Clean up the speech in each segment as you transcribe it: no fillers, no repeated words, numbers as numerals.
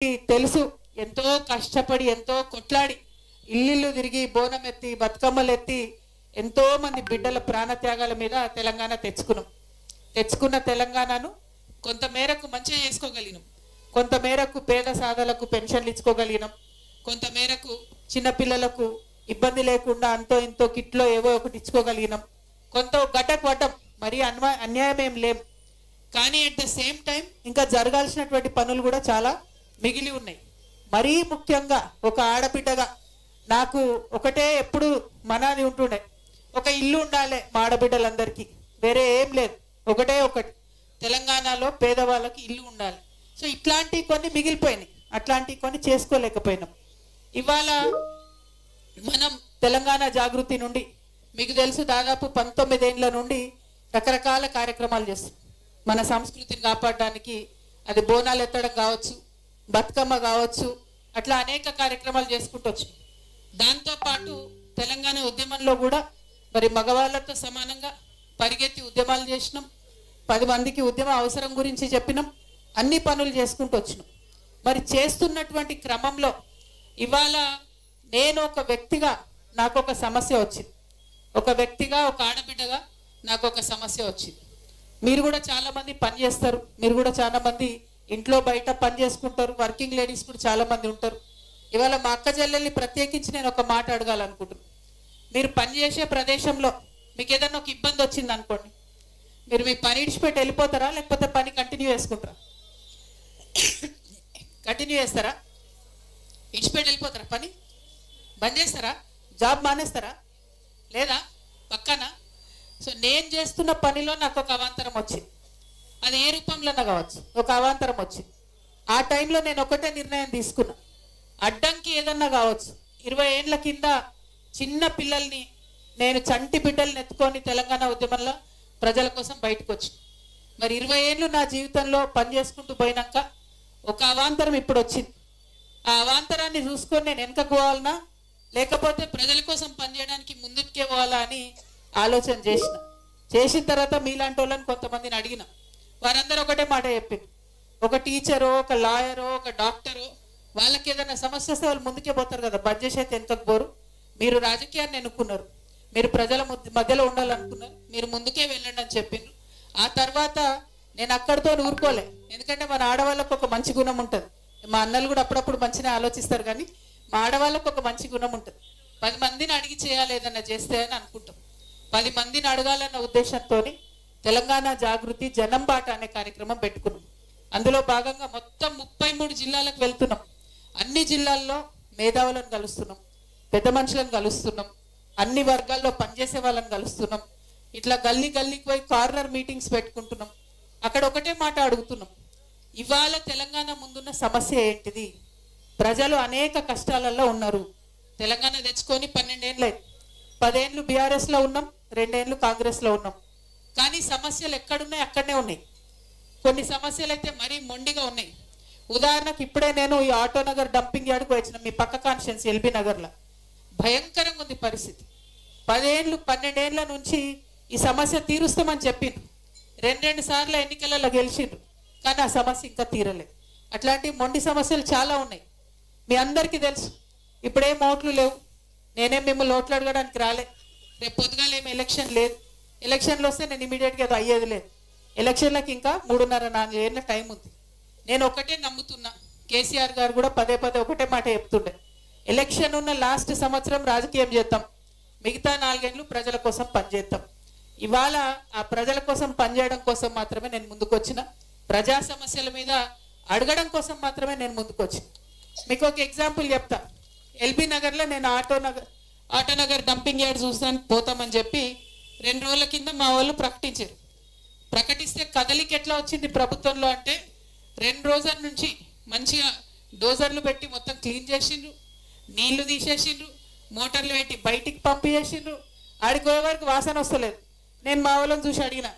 తెలుసు ఎంతో కష్టపడి ఎంతో కొట్లాడి ఇల్లు తిరిగి బోనం ఎత్తి బతుకమ్మలు ఎత్తి ఎంతో మంది బిడ్డల ప్రాణత్యాగాల మీద తెలంగాణ తెచ్చుకున్న తెలంగాణను కొంత మేరకు మంచిగా చేసుకోగలిగినాం, కొంత మేరకు పేద సాధలకు పెన్షన్లు ఇచ్చుకోగలిగినాం, కొంత మేరకు చిన్నపిల్లలకు ఇబ్బంది లేకుండా అంతో ఇంతో కిట్లో ఏవో ఒకటి ఇచ్చుకోగలిగినాం, కొంత గడ్డకు పడ్డం, మరీ అన్యాయం ఏం లేం. కానీ అట్ ద సేమ్ టైం ఇంకా జరగాల్సినటువంటి పనులు కూడా చాలా మిగిలి ఉన్నాయి. మరీ ముఖ్యంగా ఒక ఆడబిడ్డగా నాకు ఒకటే ఎప్పుడు మనాది ఉంటుండే, ఒక ఇల్లు ఉండాలి మా ఆడబిడ్డలందరికీ, వేరే ఏం లేదు, ఒకటే ఒకటి తెలంగాణలో పేదవాళ్ళకి ఇల్లు ఉండాలి. సో ఇట్లాంటివి కొన్ని మిగిలిపోయినాయి, అట్లాంటివి కొన్ని చేసుకోలేకపోయినాం. ఇవాళ మనం తెలంగాణ జాగృతి నుండి మీకు తెలుసు దాదాపు 19 ఏళ్ళ నుండి రకరకాల కార్యక్రమాలు చేస్తాం. మన సంస్కృతిని కాపాడడానికి అది బోనాలు ఎత్తడం కావచ్చు, బతుకమ్మ కావచ్చు, అట్లా అనేక కార్యక్రమాలు చేసుకుంటూ వచ్చాం. దాంతోపాటు తెలంగాణ ఉద్యమంలో కూడా మరి మగవాళ్ళతో సమానంగా పరిగెత్తి ఉద్యమాలు చేసినాం, 10 మందికి ఉద్యమ అవసరం గురించి చెప్పినాం, అన్ని పనులు చేసుకుంటూ వచ్చినాం. మరి చేస్తున్నటువంటి క్రమంలో ఇవాళ నేను ఒక వ్యక్తిగా నాకు ఒక సమస్య వచ్చింది, ఒక వ్యక్తిగా ఒక ఆడబిడ్డగా నాకు ఒక సమస్య వచ్చింది. మీరు కూడా చాలా మంది పని చేస్తారు, మీరు కూడా చాలా మంది ఇంట్లో బయట పని చేసుకుంటారు, వర్కింగ్ లేడీస్ కూడా చాలా మంది ఉంటారు. ఇవాళ మా అక్క చెల్లెల్ని ప్రత్యేకించి నేను ఒక మాట అడగాలనుకుంటున్నాను. మీరు పని చేసే ప్రదేశంలో మీకు ఏదైనా ఒక ఇబ్బంది వచ్చింది అనుకోండి, మీరు మీ పని ఇడిచిపెట్టి వెళ్ళిపోతారా, లేకపోతే పని కంటిన్యూ చేసుకుంటారా? కంటిన్యూ చేస్తారా? ఇడిచిపెట్టి వెళ్ళిపోతారా? పని బంద్ చేస్తారా? జాబ్ మానేస్తారా? లేదా పక్కన? సో నేను చేస్తున్న పనిలో నాకు ఒక అవాంతరం వచ్చింది, అది ఏ రూపంలోనా కావచ్చు, ఒక అవాంతరం వచ్చింది. ఆ టైంలో నేను ఒకటే నిర్ణయం తీసుకున్నా, అడ్డంకి ఏదన్నా కావచ్చు. 20 ఏళ్ళ కింద చిన్న పిల్లల్ని నేను చంటి బిడ్డల్ని ఎత్తుకొని తెలంగాణ ఉద్యమంలో ప్రజల కోసం బయటకు వచ్చి మరి 20 ఏళ్ళు నా జీవితంలో పని చేసుకుంటూ పోయినాక ఒక అవాంతరం ఇప్పుడు వచ్చింది. ఆ అవాంతరాన్ని చూసుకొని నేను వెనకకు పోవాలనా, లేకపోతే ప్రజల కోసం పనిచేయడానికి ముందుకే పోవాలా అని ఆలోచన చేసిన తర్వాత మీలాంటి వాళ్ళని కొంతమందిని అడిగిన, వారందరూ ఒకటే మాట చెప్పింది, ఒక టీచరో ఒక లాయరో ఒక డాక్టరో వాళ్ళకి ఏదైనా సమస్య వస్తే వాళ్ళు ముందుకే పోతారు కదా, బంద్ చేసి అయితే వెనకకు పోరు. మీరు రాజకీయాన్ని ఎన్నుకున్నారు, మీరు ప్రజల మధ్యలో ఉండాలనుకున్నారు, మీరు ముందుకే వెళ్ళండి అని చెప్పిండ్రు. ఆ తర్వాత నేను అక్కడితో ఊరుకోలే, ఎందుకంటే మన ఆడవాళ్ళకు ఒక మంచి గుణం ఉంటుంది. మా అన్నలు కూడా అప్పుడప్పుడు మంచిగా ఆలోచిస్తారు, కానీ మా ఆడవాళ్ళకు ఒక మంచి గుణం ఉంటుంది. 10 మందిని అడిగి చేయాలి ఏదన్నా చేస్తే అని అనుకుంటాం. 10 మందిని అడగాలన్న ఉద్దేశంతో తెలంగాణ జాగృతి జనం బాట అనే కార్యక్రమం పెట్టుకున్నాం. అందులో భాగంగా మొత్తం 33 జిల్లాలకు వెళ్తున్నాం. అన్ని జిల్లాల్లో మేధావులను కలుస్తున్నాం, పెద్ద మనుషులను కలుస్తున్నాం, అన్ని వర్గాల్లో పనిచేసే వాళ్ళని కలుస్తున్నాం. ఇట్లా గల్లీకి పోయి కార్నర్ మీటింగ్స్ పెట్టుకుంటున్నాం. అక్కడ ఒకటే మాట అడుగుతున్నాం, ఇవాళ తెలంగాణ ముందున్న సమస్య ఏంటిది? ప్రజలు అనేక కష్టాలలో ఉన్నారు. తెలంగాణ తెచ్చుకొని 12 ఏళ్ళు, 10 ఏళ్ళు బీఆర్ఎస్లో ఉన్నాం, 2 ఏళ్ళు కాంగ్రెస్లో ఉన్నాం. కానీ సమస్యలు ఎక్కడున్నాయి అక్కడనే ఉన్నాయి. కొన్ని సమస్యలు అయితే మరీ మొండిగా ఉన్నాయి. ఉదాహరణకు ఇప్పుడే నేను ఈ ఆటోనగర్ డంపింగ్ యార్డ్కి వచ్చిన, మీ పక్క కాన్స్టిట్యున్సీ ఎల్బీ నగర్లో భయంకరంగా ఉంది పరిస్థితి. 10 ఏళ్ళు 12 ఏళ్ళ నుంచి ఈ సమస్య తీరుస్తామని చెప్పిండ్రు, 2 సార్లు ఎన్నికలలో గెలిచిండ్రు, కానీ ఆ సమస్య ఇంకా తీరలేదు. అట్లాంటి మొండి సమస్యలు చాలా ఉన్నాయి. మీ అందరికీ తెలుసు, ఇప్పుడేం ఓట్లు లేవు, నేనేం మిమ్మల్ని ఓట్లు అడగడానికి రాలే, రేపు పొద్దుగాల ఏమి ఎలక్షన్ లేదు, ఎలక్షన్లు వస్తే నేను ఇమీడియట్గా అది అయ్యేది లేదు. ఎలక్షన్లకు ఇంకా 3.5-4 ఏళ్ళ టైం ఉంది. నేను ఒకటే నమ్ముతున్నా, కేసీఆర్ గారు కూడా పదే ఒకటే మాట చెప్తుండే, ఎలక్షన్ ఉన్న లాస్ట్ సంవత్సరం రాజకీయం చేద్దాం, మిగతా 4 ఏళ్ళు ప్రజల కోసం పనిచేద్దాం. ఇవాళ ఆ ప్రజల కోసం పనిచేయడం కోసం మాత్రమే నేను ముందుకు వచ్చిన, ప్రజా సమస్యల మీద అడగడం కోసం మాత్రమే నేను ముందుకు వచ్చిన. మీకు ఒక ఎగ్జాంపుల్ చెప్తా. ఎల్బీ నగర్లో నేను ఆటోనగర్ డంపింగ్ యార్డ్ చూస్తానికి పోతామని చెప్పి 2 రోజుల కింద మా వాళ్ళు ప్రకటించారు. ప్రకటిస్తే కదలికి ఎట్లా వచ్చింది ప్రభుత్వంలో అంటే, 2 రోజుల నుంచి మంచిగా డోజర్లు పెట్టి మొత్తం క్లీన్ చేసిండ్రు, నీళ్లు తీసేసిండ్రు, మోటార్లు పెట్టి బయటికి పంపి చేసిండ్రు. ఆడికి పోయే వరకు వాసన వస్తలేదు. నేను మా వాళ్ళని చూసి అడిగిన,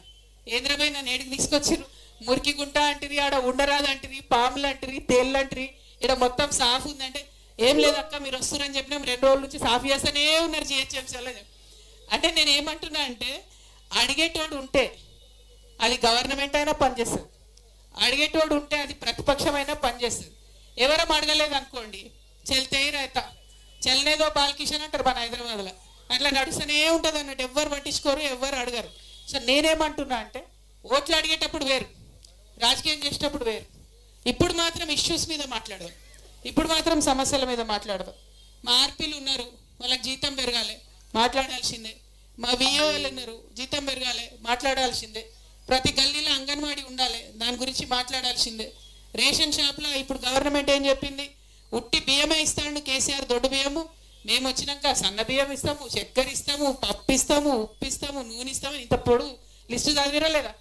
ఏంద్రబాయి నన్ను ఏడికి తీసుకొచ్చిర్రు, మురికి గుంట అంటిరి, ఆడ ఉండరాదు అంటిరి, పాములు అంటిరి, తేళ్ళు అంటిరి, ఇక్కడ మొత్తం సాఫ్ ఉందంటే, ఏం లేదక్క మీరు వస్తున్నారని చెప్పినాం, 2 రోజుల నుంచి సాఫ్ చేస్తూనే ఉన్నారు జిహెచ్ఎంసీలో. అంటే నేను ఏమంటున్నా అంటే, అడిగేటోడు ఉంటే అది గవర్నమెంట్ అయినా పనిచేస్తుంది, అడిగేటోడు ఉంటే అది ప్రతిపక్షమైనా పనిచేస్తుంది. ఎవరం అడగలేదు అనుకోండి, చెల్తే రైతా చెల్లనేదో బాలకిషన్ అంటారు మన హైదరాబాద్లో, అట్లా నడుస్తూనే ఉంటుంది అన్నట్టు. ఎవ్వరు పట్టించుకోరు, ఎవ్వరు అడగరు. సో నేనేమంటున్నా అంటే ఓట్లు అడిగేటప్పుడు వేరు, రాజకీయం చేసేటప్పుడు వేరు. ఇప్పుడు మాత్రం ఇష్యూస్ మీద మాట్లాడదాం, ఇప్పుడు మాత్రం సమస్యల మీద మాట్లాడదాం. మా ఆర్పీలు ఉన్నారు, వాళ్ళకి జీతం పెరగాలి, మాట్లాడాల్సిందే. మా విఓలు ఉన్నారు, జీతం పెరగాలి, మాట్లాడాల్సిందే. ప్రతి గల్లీలో అంగన్వాడీ ఉండాలి, దాని గురించి మాట్లాడాల్సిందే. రేషన్ షాప్లో ఇప్పుడు గవర్నమెంట్ ఏం చెప్పింది, ఉట్టి బియ్యమే ఇస్తాడు కేసీఆర్, దొడ్డు బియ్యము. మేము వచ్చినాక సన్న బియ్యం ఇస్తాము, చక్కెర ఇస్తాము, పప్పు ఇస్తాము, ఉప్పు ఇస్తాము, నూనె ఇస్తాము. ఇంత పొడుగు లిస్టు చదివిరా లేదా?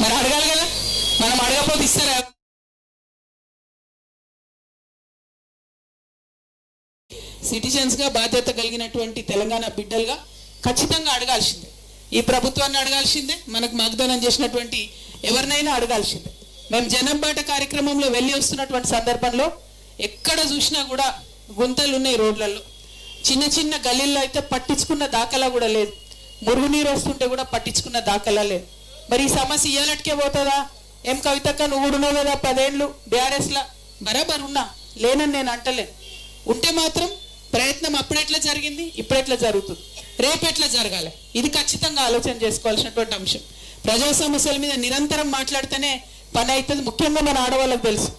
మరి అడగాలి కదా, మనం అడగకపోతే ఇస్తారా? సిటిజన్స్గా బాధ్యత కలిగినటువంటి తెలంగాణ బిడ్డలుగా ఖచ్చితంగా అడగాల్సిందే. ఈ ప్రభుత్వాన్ని అడగాల్సిందే, మనకు వాగ్దానం చేసినటువంటి ఎవరినైనా అడగాల్సిందే. మేము జనంబాట కార్యక్రమంలో వెళ్ళి వస్తున్నటువంటి సందర్భంలో ఎక్కడ చూసినా కూడా గుంతలు ఉన్నాయి రోడ్లలో. చిన్న చిన్న గల్లీల్లో అయితే పట్టించుకున్న దాఖలా కూడా లేదు. మురుగునీరు వస్తుంటే కూడా పట్టించుకున్న దాఖలా లేదు. మరి ఈ సమస్య ఇయ్యాలటికే పోతుందా? ఏం కవితక్క నువ్వు కూడా ఉన్నావు కదా 10 ఏళ్ళు బీఆర్ఎస్లా, బరాబర్ ఉన్నా, లేనని నేను అంటలేను. ఉంటే మాత్రం ప్రయత్నం అప్పుడెట్లా జరిగింది, ఇప్పుడెట్లా జరుగుతుంది, రేపు ఎట్లా జరగాలి, ఇది ఖచ్చితంగా ఆలోచన చేసుకోవాల్సినటువంటి అంశం. ప్రజా సమస్యల మీద నిరంతరం మాట్లాడితేనే పని అవుతుంది. ముఖ్యంగా మన ఆడవాళ్ళకి తెలుసు,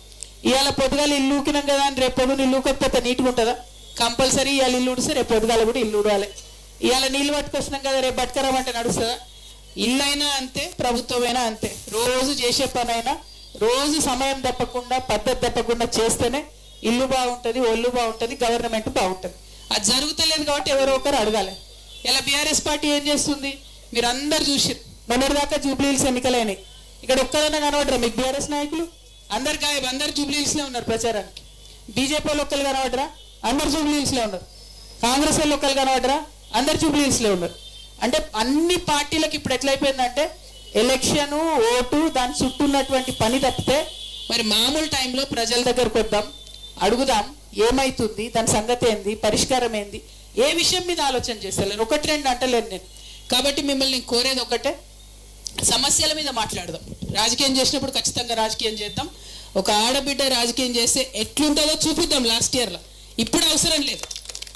ఇవాళ పొద్దుగాలు ఇల్లు ఊకినాం కదా అని రేపు పొద్దున ఇల్లు ఊకపోతే నీట్గా ఉంటుందా? కంపల్సరీ ఇవాళ ఇల్లు ఉడిస్తే రేపు పొద్దుగాల కూడా ఇల్లు ఉడవాలి. ఇవాళ నీళ్ళు పట్టుకొస్తున్నాం కదా రేపు పట్టుకురామంటే నడుస్తుందా? ఇల్లు అయినా అంతే, ప్రభుత్వమైనా అంతే. రోజు చేసే పని అయినా రోజు సమయం తప్పకుండా, పద్ధతి తప్పకుండా చేస్తేనే ఇల్లు బాగుంటుంది, ఒళ్ళు బాగుంటుంది, గవర్నమెంట్ బాగుంటుంది. అది జరుగుతలేదు కాబట్టి ఎవరో ఒకరు అడగాలి. ఇలా బీఆర్ఎస్ పార్టీ ఏం చేస్తుంది మీరు అందరు చూసారు. మొన్నటిదాకా జూబ్లీహిల్స్ ఎన్నికలైనాయి, ఇక్కడ ఒక్కదన్నా కనబడరా మీకు బీఆర్ఎస్ నాయకులు? అందరు గాయబ్, అందరు జూబ్లీహిల్స్లో ఉన్నారు ప్రచారానికి. బీజేపీ వాళ్ళు ఒక్కరు కనబడరా? అందరు జూబ్లీహిల్స్లో ఉన్నారు. కాంగ్రెస్ వాళ్ళు ఒక్కరు కనబడరా? అందరు జూబ్లీహిల్స్లో ఉన్నారు. అంటే అన్ని పార్టీలకు ఇప్పుడు ఎట్లయిపోయిందంటే ఎలక్షను, ఓటు, దాని చుట్టూ ఉన్నటువంటి పని తప్పితే మరి మామూలు టైంలో ప్రజల దగ్గరకు వద్దాం, అడుగుదాం, ఏమైతుంది, దాని సంగతి ఏంది, పరిష్కారం ఏంది, ఏ విషయం మీద ఆలోచన చేస్తలేను. 1-2 అంటలేను నేను. కాబట్టి మిమ్మల్ని కోరేది ఒకటే, సమస్యల మీద మాట్లాడదాం. రాజకీయం చేసినప్పుడు ఖచ్చితంగా రాజకీయం చేద్దాం. ఒక ఆడబిడ్డ రాజకీయం చేస్తే ఎట్లుంటుందో చూపిద్దాం లాస్ట్ ఇయర్లో. ఇప్పుడు అవసరం లేదు,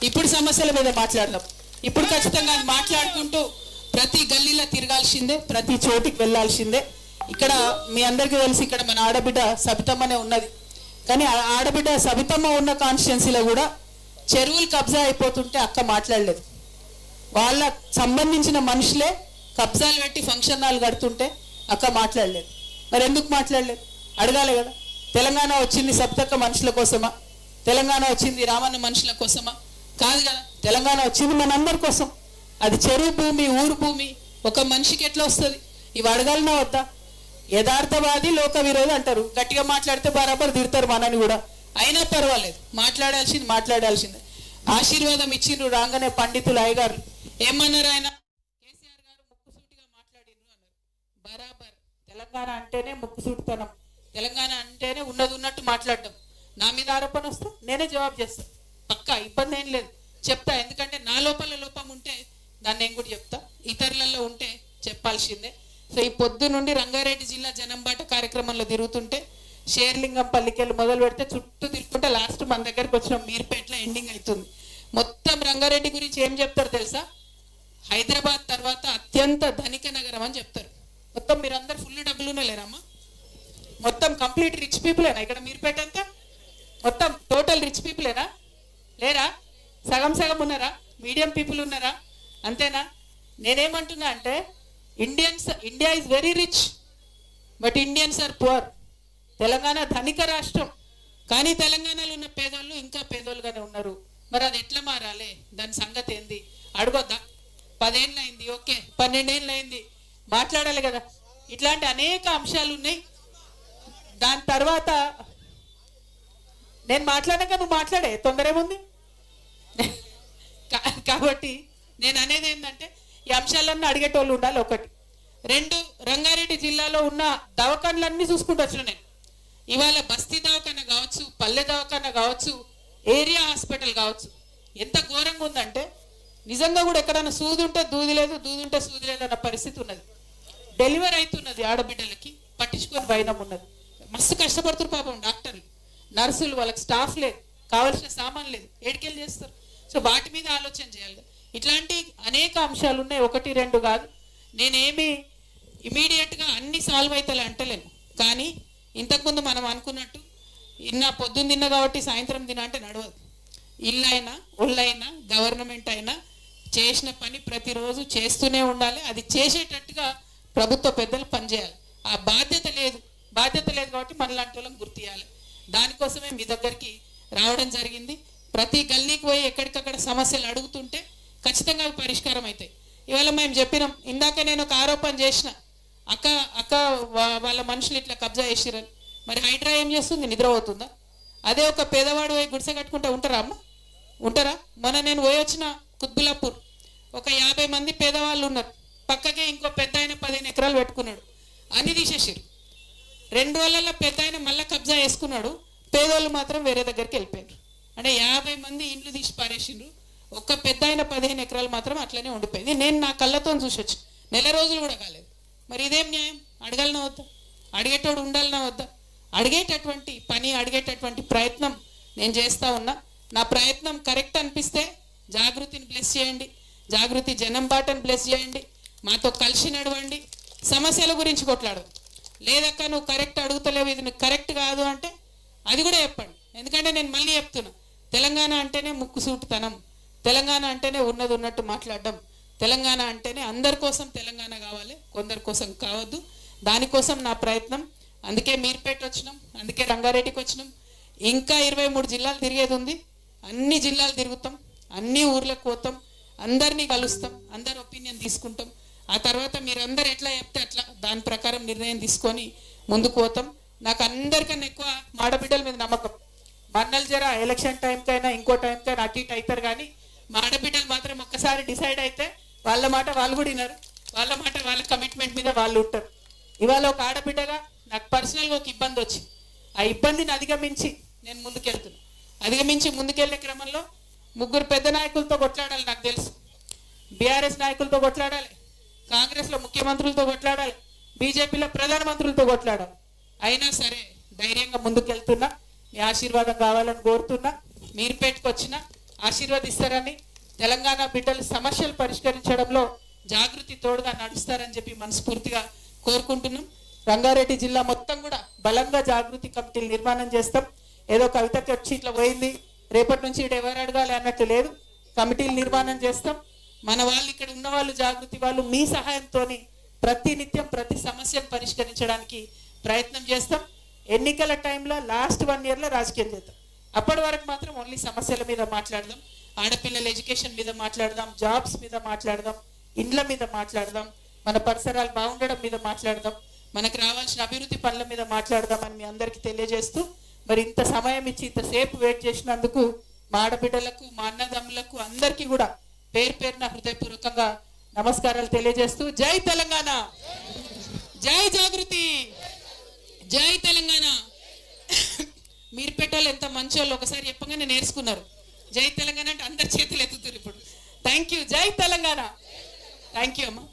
ఇప్పుడు సమస్యల మీద మాట్లాడదాం. ఇప్పుడు ఖచ్చితంగా మాట్లాడుకుంటూ ప్రతి గల్లీలో తిరగాల్సిందే, ప్రతి చోటికి వెళ్ళాల్సిందే. ఇక్కడ మీ అందరికీ తెలిసి ఇక్కడ మన ఆడబిడ్డ సబితమ్మనే ఉన్నది. కానీ ఆడబిడ్డ సబితమ్మ ఉన్న కాన్స్టిట్యున్సీలో కూడా చెరువులు కబ్జా అయిపోతుంటే అక్క మాట్లాడలేదు. వాళ్ళకు సంబంధించిన మనుషులే కబ్జాలు పెట్టి ఫంక్షన్ హాల్ కడుతుంటే అక్క మాట్లాడలేదు. మరి ఎందుకు మాట్లాడలేదు? అడగాలి కదా. తెలంగాణ వచ్చింది సబితక్క మనుషుల కోసమా? తెలంగాణ వచ్చింది రామన్న మనుషుల కోసమా? కాదు కదా. తెలంగాణ వచ్చింది మనందరి కోసం. అది చెరువు భూమి, ఊరు భూమి ఒక మనిషికి ఎట్లా వస్తుంది? ఇవి అడగాలన్నా వద్దా? యథార్థవాది లోక విరోధి అంటారు, గట్టిగా మాట్లాడితే బరాబర్ తిడతారు మనని కూడా. అయినా పర్వాలేదు, మాట్లాడాల్సిందే. ఆశీర్వాదం ఇచ్చిండ్రు రాగానే పండితులు అయ్యగారు ఏమన్నారు? ఆయన కేసీఆర్ గారు ముక్కుసూటిగా మాట్లాడిండ్రు అన్నారు. బరాబర్. తెలంగాణ అంటేనే ముక్కుసూటితనం, తెలంగాణ అంటేనే ఉన్నది ఉన్నట్టు మాట్లాడటం. నా మీద ఆరోపణ వస్తే నేనే జవాబు చేస్తాను, పక్కా, ఇబ్బంది ఏం లేదు, చెప్తా. ఎందుకంటే నా లోపల లోపం ఉంటే దాన్ని నేను కూడా చెప్తా, ఇతరులలో ఉంటే చెప్పాల్సిందే. సో ఈ పొద్దు నుండి రంగారెడ్డి జిల్లా జనంబాట కార్యక్రమంలో తిరుగుతుంటే షేర్లింగం పల్లికెళ్ళి మొదలు పెడితే చుట్టూ తిరుగుతుంటే లాస్ట్ మన దగ్గరకు వచ్చిన మీర్పేటలో ఎండింగ్ అవుతుంది. మొత్తం రంగారెడ్డి గురించి ఏం చెప్తారు తెలుసా? హైదరాబాద్ తర్వాత అత్యంత ధనిక నగరం అని చెప్తారు. మొత్తం మీరందరూ ఫుల్ డబ్బులునే లేరమ్మా? మొత్తం కంప్లీట్ రిచ్ పీపులేనా ఇక్కడ మీర్పేట అంతా? మొత్తం టోటల్ రిచ్ పీపులేనా? లేరా? సగం సగం ఉన్నారా? మీడియం పీపుల్ ఉన్నారా? అంతేనా? నేనేమంటున్నా అంటే India is very rich but Indians are poor. Telangana ధనిక రాష్ట్రం, కానీ తెలంగాణలో ఉన్న పేదోళ్ళు ఇంకా పేదోళ్ళుగానే ఉన్నారు. మరి అది ఎట్లా మారాలి? దాని సంగతి ఏంది అడగొద్దా? 10 ఏళ్ళు అయింది, ఓకే, 12 ఏళ్ళు అయింది, మాట్లాడాలి కదా. ఇట్లాంటి అనేక అంశాలు ఉన్నాయి. దాని తర్వాత నేను మాట్లాడాక నువ్వు మాట్లాడే తొందర ఏముంది? కాబట్టి నేను అనేది ఏంటంటే ఈ అంశాలన్నీ అడిగేటోళ్ళు ఉండాలి. 1. 2, రంగారెడ్డి జిల్లాలో ఉన్న దవాఖానలన్నీ చూసుకుంటూ వచ్చిన నేను. ఇవాళ బస్తీ దవాఖాన కావచ్చు, పల్లె దవాఖాన కావచ్చు, ఏరియా హాస్పిటల్ కావచ్చు, ఎంత ఘోరంగా ఉందంటే నిజంగా కూడా ఎక్కడైనా సూది ఉంటే దూది లేదు, దూది ఉంటే సూది లేదు అన్న పరిస్థితి ఉన్నది. డెలివరీ అవుతున్నది ఆడబిడ్డలకి, పట్టించుకొని వైనం ఉన్నది. మస్తు కష్టపడుతున్నారు పాపం డాక్టర్లు నర్సులు, వాళ్ళకి స్టాఫ్ లేదు, కావాల్సిన సామాన్ లేదు, ఏడికెళ్ళి చేస్తారు. సో వాటి మీద ఆలోచన చేయాలి. ఇట్లాంటి అనేక అంశాలు ఉన్నాయి, 1 2 కాదు. నేనేమి ఇమీడియట్గా అన్ని సాల్వ్ అవుతాయి అంటలేను, కానీ ఇంతకుముందు మనం అనుకున్నట్టు పొద్దున్న తిన్నా కాబట్టి సాయంత్రం తిన్నా అంటే నడవదు. ఇల్లైనా ఒళ్ళైనా గవర్నమెంట్ అయినా చేసిన పని ప్రతిరోజు చేస్తూనే ఉండాలి. అది చేసేటట్టుగా ప్రభుత్వ పెద్దలు పనిచేయాలి. ఆ బాధ్యత లేదు కాబట్టి మనలాంటి వాళ్ళని గుర్తియాలి. దానికోసమే మీ దగ్గరికి రావడం జరిగింది. ప్రతి గల్లీకి పోయి ఎక్కడికక్కడ సమస్యలు అడుగుతుంటే ఖచ్చితంగా అవి పరిష్కారం అవుతాయి. ఇవాళ మేము చెప్పినాం, ఇందాక నేను ఒక ఆరోపణ చేసిన, అక్క వాళ్ళ మనుషులు ఇట్లా కబ్జా చేసిరని. మరి హైడ్రా ఏం చేస్తుంది? నిద్రపోతుందా? అదే ఒక పేదవాడు పోయి గుడిసె కట్టుకుంటే ఉంటారా అమ్మ? ఉంటారా? మొన్న నేను పోయి వచ్చిన కుత్బులాపూర్, ఒక 50 మంది పేదవాళ్ళు ఉన్నారు. పక్కకే ఇంకో పెద్ద ఆయన 15 ఎకరాలు పెట్టుకున్నాడు, అన్ని తీసేసారు. 2 రోజులలో పెద్ద ఆయన మళ్ళీ కబ్జా చేసుకున్నాడు, పేదోళ్ళు మాత్రం వేరే దగ్గరికి వెళ్ళిపోయారు. అంటే 50 మంది ఇండ్లు తీసి పారేసిండ్రు, ఒక్క పెద్ద ఆయన 15 ఎకరాలు మాత్రం అట్లనే ఉండిపోయింది. నేను నా కళ్ళతో చూసొచ్చు, నెల రోజులు కూడా కాలేదు. మరి ఇదేం న్యాయం? అడగాలనా వద్దా? అడిగేటోడు ఉండాలనా వద్దా? అడిగేటటువంటి పని, అడిగేటటువంటి ప్రయత్నం నేను చేస్తూ ఉన్నా. నా ప్రయత్నం కరెక్ట్ అనిపిస్తే జాగృతిని బ్లెస్ చేయండి, జాగృతి జనం బాటను బ్లెస్ చేయండి, మాతో కలిసి నడవండి. సమస్యల గురించి కొట్లాడు. లేదక్క నువ్వు కరెక్ట్ అడుగుతలేవు, ఇది నువ్వు కరెక్ట్ కాదు అంటే అది కూడా చెప్పండి. ఎందుకంటే నేను మళ్ళీ చెప్తున్నా, తెలంగాణ అంటేనే ముక్కుసూటితనం, తెలంగాణ అంటేనే ఉన్నది ఉన్నట్టు మాట్లాడడం, తెలంగాణ అంటేనే అందరి కోసం తెలంగాణ కావాలి, కొందరి కోసం కావద్దు. దానికోసం నా ప్రయత్నం. అందుకే మీర్పేట వచ్చినాం, అందుకే రంగారెడ్డికి వచ్చినాం. ఇంకా 23 జిల్లాలు తిరిగేది ఉంది. అన్ని జిల్లాలు తిరుగుతాం, అన్ని ఊర్లకు పోతాం, అందరినీ కలుస్తాం, అందరి ఒపీనియన్ తీసుకుంటాం. ఆ తర్వాత మీరందరూ ఎట్లా చెప్తే అట్లా దాని ప్రకారం నిర్ణయం తీసుకొని ముందుకు పోతాం. నాకు అందరికన్నా ఎక్కువ మాడబిడ్డల మీద నమ్మకం. మన్నలు జర ఎలక్షన్ టైంకైనా ఇంకో టైంకైనా అటు ఇటు అవుతారు, కానీ మాడబిడ్డలు మాత్రం ఒక్కసారి డిసైడ్ అయితే వాళ్ళ మాట వాళ్ళు కూడా వినరు, వాళ్ళ మాట వాళ్ళ కమిట్మెంట్ మీద వాళ్ళు ఉంటారు. ఇవాళ ఒక ఆడబిడ్డగా నాకు పర్సనల్గా ఒక ఇబ్బంది వచ్చింది. ఆ ఇబ్బందిని అధిగమించి నేను ముందుకెళ్తున్నా. అధిగమించి ముందుకెళ్లే క్రమంలో 3 పెద్ద నాయకులతో కొట్లాడాలి. నాకు తెలుసు, బీఆర్ఎస్ నాయకులతో కొట్లాడాలి, కాంగ్రెస్లో ముఖ్యమంత్రులతో కొట్లాడాలి, బీజేపీలో ప్రధానమంత్రులతో కొట్లాడాలి. అయినా సరే ధైర్యంగా ముందుకెళ్తున్నా. మీ ఆశీర్వాదం కావాలని కోరుతున్నా. మీర్పేటకు వచ్చినా ఆశీర్వదిస్తారని, తెలంగాణ బిడ్డల సమస్యలు పరిష్కరించడంలో జాగృతి తోడుగా నడుస్తారని చెప్పి మనస్ఫూర్తిగా కోరుకుంటున్నాం. రంగారెడ్డి జిల్లా మొత్తం కూడా బలంగా జాగృతి కమిటీలు నిర్మాణం చేస్తాం. ఏదో కవితకి వచ్చి ఇట్లా పోయింది, రేపటి నుంచి ఇటు ఎవరు అడగాలి అన్నట్టు లేదు. కమిటీలు నిర్మాణం చేస్తాం. మన వాళ్ళు, ఇక్కడ ఉన్న వాళ్ళు, జాగృతి వాళ్ళు మీ సహాయంతో ప్రతి నిత్యం ప్రతి సమస్యను పరిష్కరించడానికి ప్రయత్నం చేస్తాం. ఎన్నికల టైంలో లాస్ట్ 1 yearలో రాజకీయం చేద్దాం. అప్పటి వరకు మాత్రం ఓన్లీ సమస్యల మీద మాట్లాడదాం, ఆడపిల్లల ఎడ్యుకేషన్ మీద మాట్లాడదాం, జాబ్స్ మీద మాట్లాడదాం, ఇండ్ల మీద మాట్లాడదాం, మన పరిసరాలు బాగుండడం మీద మాట్లాడదాం, మనకు రావాల్సిన అభివృద్ధి పనుల మీద మాట్లాడదామని మీ అందరికీ తెలియజేస్తూ, మరి ఇంత సమయం ఇచ్చి ఇంతసేపు వెయిట్ చేసినందుకు మా ఆడబిడ్డలకు, మా అన్నదమ్ములకు అందరికీ కూడా పేరు పేరున హృదయపూర్వకంగా నమస్కారాలు తెలియజేస్తూ, జై తెలంగాణ, జై జాగృతి, జై తెలంగాణ. మీర్పేటలో ఎంత మంచి వాళ్ళు ఒకసారి చెప్పగానే నేర్చుకున్నారు. జై తెలంగాణ అంటే అందరి చేతులు ఎత్తుతారు ఇప్పుడు. Thank you. జై తెలంగాణ. థ్యాంక్ యూ అమ్మా.